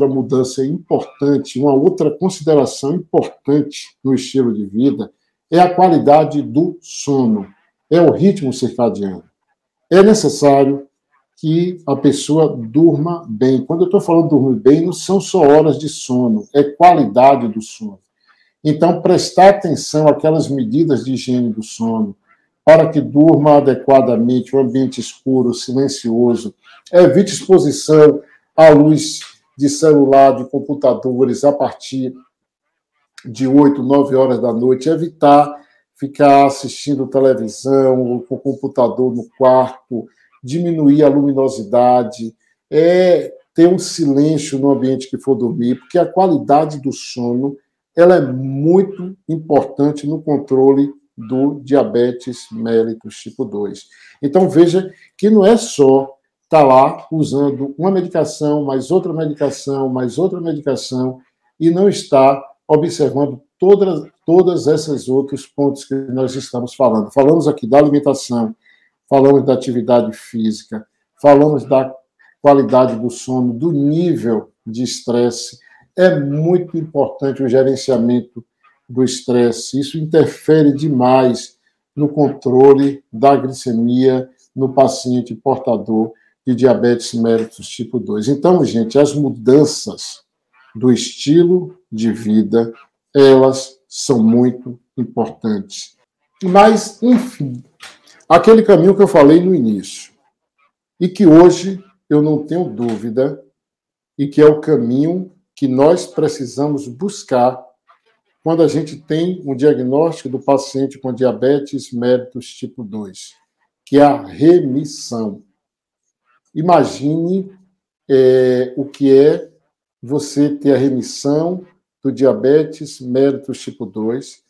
mudança importante, uma outra consideração importante no estilo de vida é a qualidade do sono, é o ritmo circadiano. É necessário que a pessoa durma bem. Quando eu estou falando dormir bem, não são só horas de sono, é qualidade do sono. Então, prestar atenção àquelas medidas de higiene do sono, para que durma adequadamente, um ambiente escuro, silencioso, evite exposição à luz de celular, de computadores, a partir de 8, 9 horas da noite, evitar ficar assistindo televisão, com o computador no quarto, diminuir a luminosidade, ter um silêncio no ambiente que for dormir, porque a qualidade do sono ela é muito importante no controle do diabetes mellitus tipo 2. Então, veja que não é só estar lá usando uma medicação, mais outra medicação, mais outra medicação, e não estar observando todas esses outros pontos que nós estamos falando. Falamos aqui da alimentação, falamos da atividade física, falamos da qualidade do sono, do nível de estresse. É muito importante o gerenciamento do estresse. Isso interfere demais no controle da glicemia, no paciente portador de diabetes mellitus tipo 2. Então, gente, as mudanças do estilo de vida, elas são muito importantes. Mas, enfim, aquele caminho que eu falei no início, e que hoje eu não tenho dúvida, e que é o caminho que nós precisamos buscar quando a gente tem um diagnóstico do paciente com diabetes mellitus tipo 2, que é a remissão. Imagine o que é você ter a remissão do diabetes mellitus tipo 2,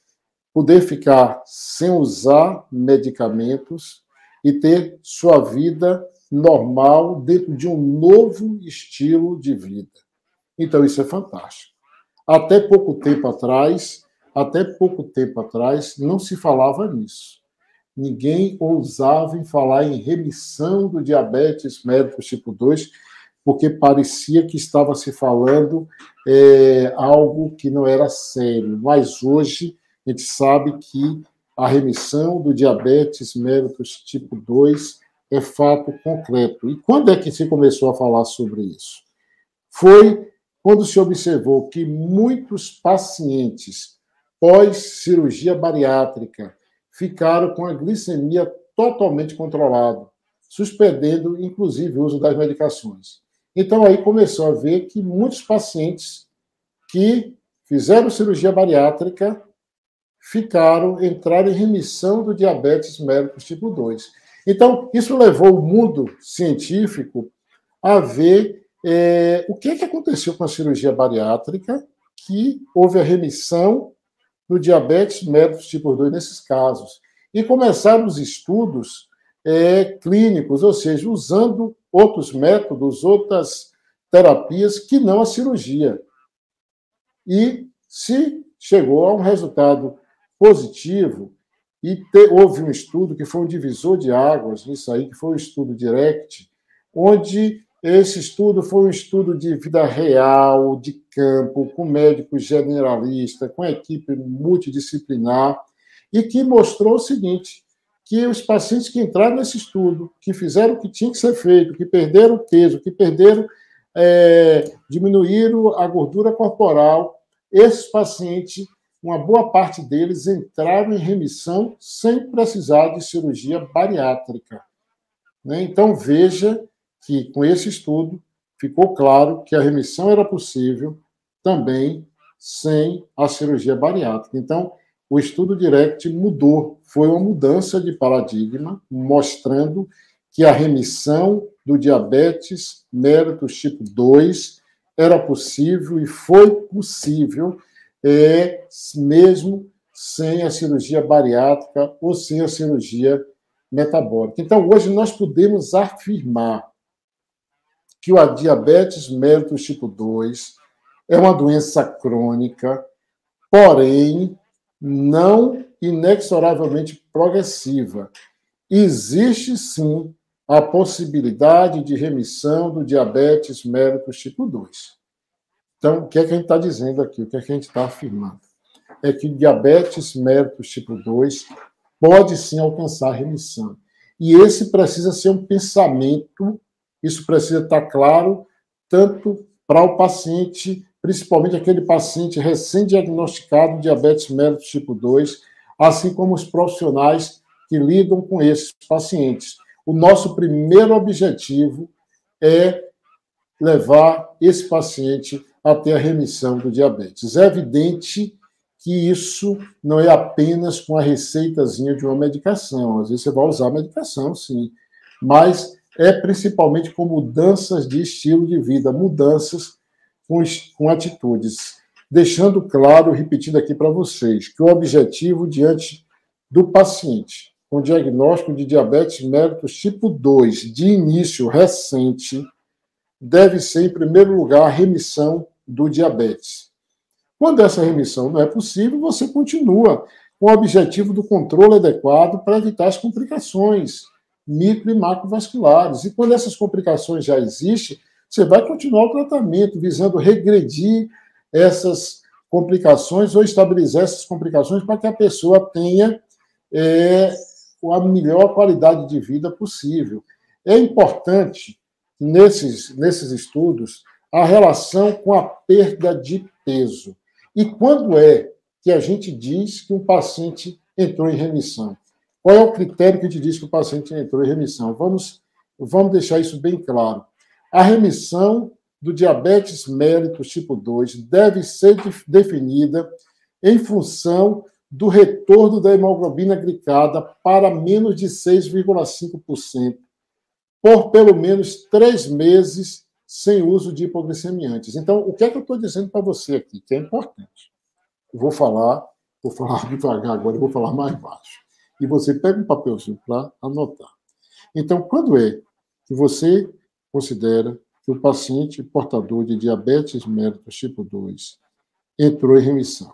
poder ficar sem usar medicamentos e ter sua vida normal dentro de um novo estilo de vida. Então, isso é fantástico. Até pouco tempo atrás, não se falava nisso. Ninguém ousava em falar em remissão do diabetes mellitus tipo 2, porque parecia que estava se falando algo que não era sério. Mas hoje a gente sabe que a remissão do diabetes mellitus tipo 2 é fato concreto. E quando é que se começou a falar sobre isso? Foi quando se observou que muitos pacientes pós-cirurgia bariátrica ficaram com a glicemia totalmente controlada, suspendendo, inclusive, o uso das medicações. Então, aí começou a ver que muitos pacientes que fizeram cirurgia bariátrica entraram em remissão do diabetes mellitus tipo 2. Então, isso levou o mundo científico a ver o que aconteceu com a cirurgia bariátrica, que houve a remissão do diabetes mellitus tipo 2 nesses casos. E começaram os estudos clínicos, ou seja, usando outros métodos, outras terapias que não a cirurgia. E se chegou a um resultado positivo, e houve um estudo que foi um divisor de águas nisso aí, que foi o estudo DIRECT, onde esse estudo foi um estudo de vida real, de campo, com médicos generalistas, com equipe multidisciplinar, e que mostrou o seguinte, que os pacientes que entraram nesse estudo, que fizeram o que tinha que ser feito, que perderam peso, que diminuíram a gordura corporal, esses pacientes, uma boa parte deles entraram em remissão sem precisar de cirurgia bariátrica. Então, veja que, com esse estudo, ficou claro que a remissão era possível também sem a cirurgia bariátrica. Então, o estudo DIRECT mudou, foi uma mudança de paradigma, mostrando que a remissão do diabetes mellitus tipo 2 era possível e foi possível, mesmo sem a cirurgia bariátrica ou sem a cirurgia metabólica. Então, hoje nós podemos afirmar que o diabetes mellitus tipo 2 é uma doença crônica, porém não inexoravelmente progressiva. Existe, sim, a possibilidade de remissão do diabetes mellitus tipo 2. Então, o que é que a gente está dizendo aqui? O que é que a gente está afirmando? É que o diabetes mellitus tipo 2 pode, sim, alcançar remissão. E esse precisa ser um pensamento, isso precisa estar claro, tanto para o paciente, principalmente aquele paciente recém-diagnosticado de diabetes mellitus tipo 2, assim como os profissionais que lidam com esses pacientes. O nosso primeiro objetivo é levar esse paciente a ter a remissão do diabetes. É evidente que isso não é apenas com a receitazinha de uma medicação. Às vezes você vai usar a medicação, sim, mas é principalmente com mudanças de estilo de vida, mudanças com atitudes. Deixando claro, repetindo aqui para vocês, que o objetivo diante do paciente com diagnóstico de diabetes mellitus tipo 2, de início recente, deve ser, em primeiro lugar, a remissão do diabetes. Quando essa remissão não é possível, você continua com o objetivo do controle adequado para evitar as complicações micro e macrovasculares. E quando essas complicações já existem, você vai continuar o tratamento, visando regredir essas complicações ou estabilizar essas complicações para que a pessoa tenha a melhor qualidade de vida possível. É importante, nesses estudos, a relação com a perda de peso. E quando é que a gente diz que um paciente entrou em remissão? Qual é o critério que te diz que o paciente entrou em remissão? Vamos deixar isso bem claro. A remissão do diabetes mellitus tipo 2 deve ser definida em função do retorno da hemoglobina glicada para menos de 6,5% por pelo menos 3 meses sem uso de hipoglicemiantes. Então, o que é que eu estou dizendo para você aqui, que é importante? Eu vou falar devagar agora, eu vou falar mais baixo. E você pega um papelzinho para anotar. Então, quando é que você considera que o paciente portador de diabetes mellitus tipo 2 entrou em remissão?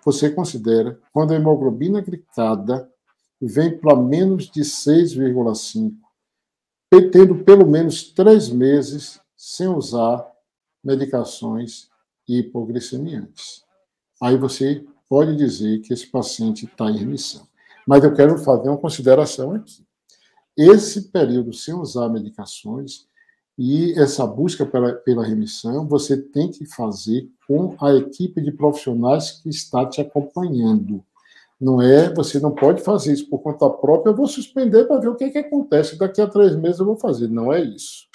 Você considera quando a hemoglobina glicada vem para menos de 6,5, tendo pelo menos 3 meses sem usar medicações hipoglicemiantes. Aí você pode dizer que esse paciente está em remissão. Mas eu quero fazer uma consideração aqui. Esse período sem usar medicações e essa busca pela remissão, você tem que fazer com a equipe de profissionais que está te acompanhando. Você não pode fazer isso por conta própria, eu vou suspender para ver o que acontece, daqui a 3 meses eu vou fazer. Não é isso.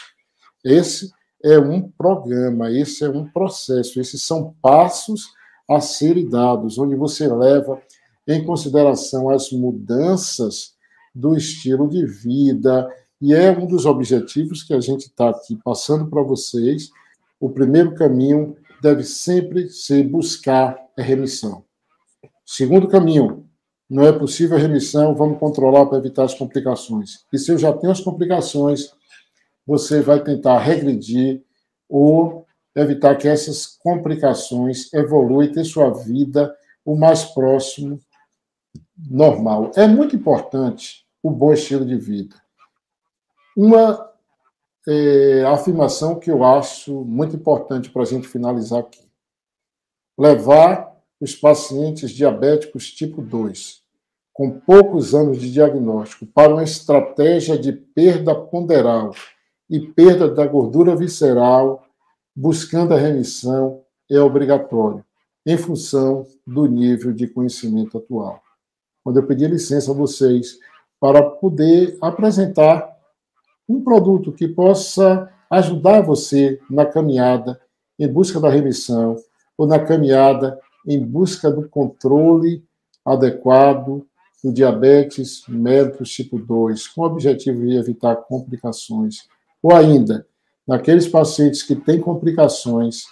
Esse é um programa, esse é um processo, esses são passos a serem dados, onde você leva em consideração as mudanças do estilo de vida, e é um dos objetivos que a gente está aqui passando para vocês. O primeiro caminho deve sempre ser buscar a remissão. Segundo caminho, não é possível a remissão, vamos controlar para evitar as complicações. E se eu já tenho as complicações, você vai tentar regredir ou evitar que essas complicações evoluam e ter sua vida o mais próximo normal. É muito importante o bom estilo de vida. Uma afirmação que eu acho muito importante para a gente finalizar aqui. Levar os pacientes diabéticos tipo 2, com poucos anos de diagnóstico, para uma estratégia de perda ponderal e perda da gordura visceral, buscando a remissão, é obrigatório, em função do nível de conhecimento atual. Quando eu pedi licença a vocês para poder apresentar um produto que possa ajudar você na caminhada em busca da remissão ou na caminhada em busca do controle adequado do diabetes mellitus tipo 2, com o objetivo de evitar complicações. Ou ainda, naqueles pacientes que têm complicações,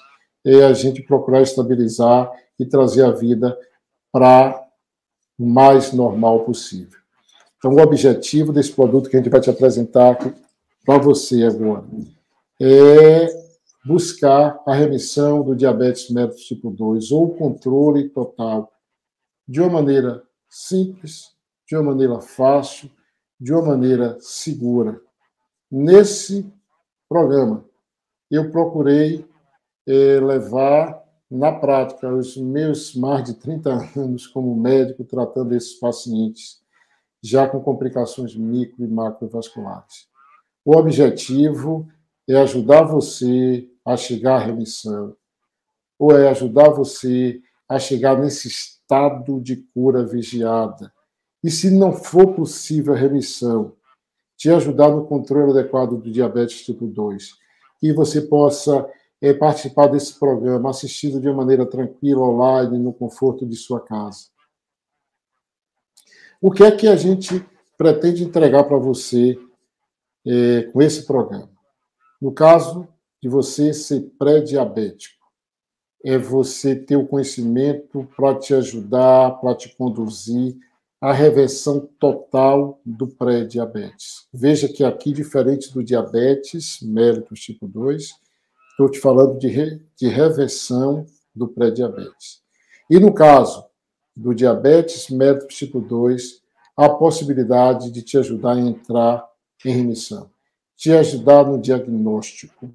a gente procurar estabilizar e trazer a vida para o mais normal possível. Então, o objetivo desse produto que a gente vai te apresentar para você agora é buscar a remissão do diabetes mellitus tipo 2 ou o controle total de uma maneira simples, de uma maneira fácil, de uma maneira segura. Nesse programa, eu procurei levar na prática os meus mais de 30 anos como médico tratando esses pacientes já com complicações micro e macrovasculares. O objetivo é ajudar você a chegar à remissão, ou é ajudar você a chegar nesse estado de cura vigiada. E se não for possível a remissão, te ajudar no controle adequado do diabetes tipo 2, que você possa participar desse programa assistido de uma maneira tranquila, online, no conforto de sua casa. O que é que a gente pretende entregar para você com esse programa? No caso de você ser pré-diabético, é você ter o conhecimento para te ajudar, para te conduzir à reversão total do pré-diabetes. Veja que aqui, diferente do diabetes mellitus tipo 2, estou te falando de reversão do pré-diabetes. E no caso do diabetes mellitus tipo 2, a possibilidade de te ajudar a entrar em remissão, te ajudar no diagnóstico,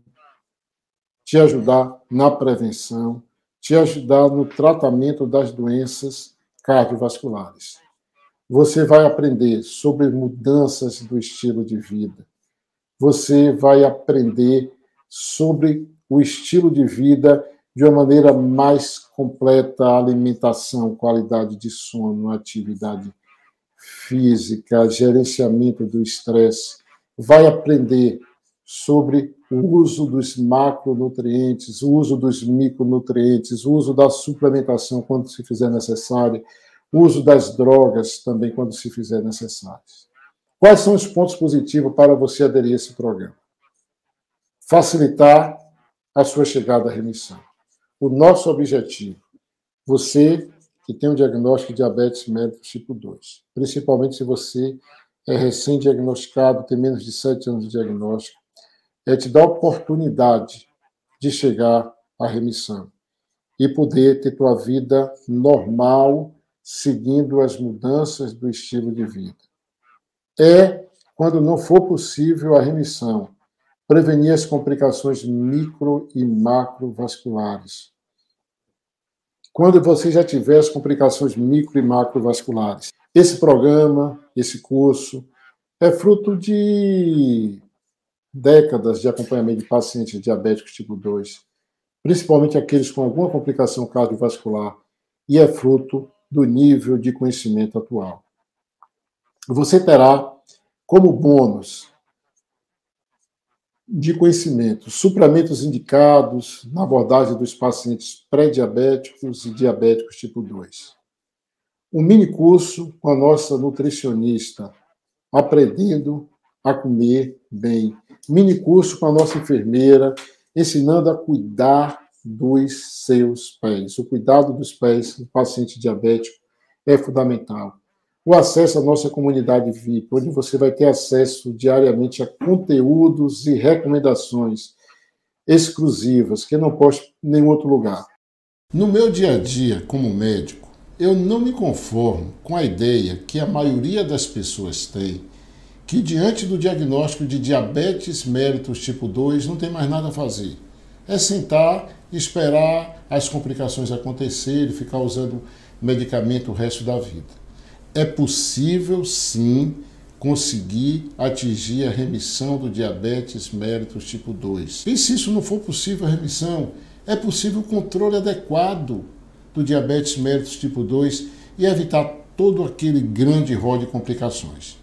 te ajudar na prevenção, te ajudar no tratamento das doenças cardiovasculares. Você vai aprender sobre mudanças do estilo de vida. Você vai aprender sobre o estilo de vida de uma maneira mais completa, alimentação, qualidade de sono, atividade física, gerenciamento do estresse. Vai aprender sobre o uso dos macronutrientes, o uso dos micronutrientes, o uso da suplementação quando se fizer necessário, o uso das drogas também quando se fizer necessário. Quais são os pontos positivos para você aderir a esse programa? Facilitar a sua chegada à remissão. O nosso objetivo, você que tem um diagnóstico de diabetes mellitus tipo 2, principalmente se você é recém-diagnosticado, tem menos de 7 anos de diagnóstico, é te dar a oportunidade de chegar à remissão e poder ter tua vida normal, seguindo as mudanças do estilo de vida. Quando não for possível a remissão, prevenir as complicações micro e macrovasculares. Quando você já tiver as complicações micro e macrovasculares. Esse programa, esse curso, é fruto de décadas de acompanhamento de pacientes diabéticos tipo 2, principalmente aqueles com alguma complicação cardiovascular, e é fruto do nível de conhecimento atual. Você terá como bônus de conhecimento suplementos indicados na abordagem dos pacientes pré-diabéticos e diabéticos tipo 2. Um mini curso com a nossa nutricionista, aprendendo a comer bem. Mini curso com a nossa enfermeira, ensinando a cuidar dos seus pés. O cuidado dos pés do paciente diabético é fundamental. O acesso à nossa comunidade VIP, onde você vai ter acesso diariamente a conteúdos e recomendações exclusivas que não poste em nenhum outro lugar. No meu dia a dia, como médico, eu não me conformo com a ideia que a maioria das pessoas tem, que diante do diagnóstico de diabetes mellitus tipo 2 não tem mais nada a fazer. É sentar e esperar as complicações acontecerem, ficar usando medicamento o resto da vida. É possível, sim, conseguir atingir a remissão do diabetes mellitus tipo 2. E se isso não for possível a remissão, é possível o controle adequado do diabetes mellitus tipo 2 e evitar todo aquele grande rol de complicações.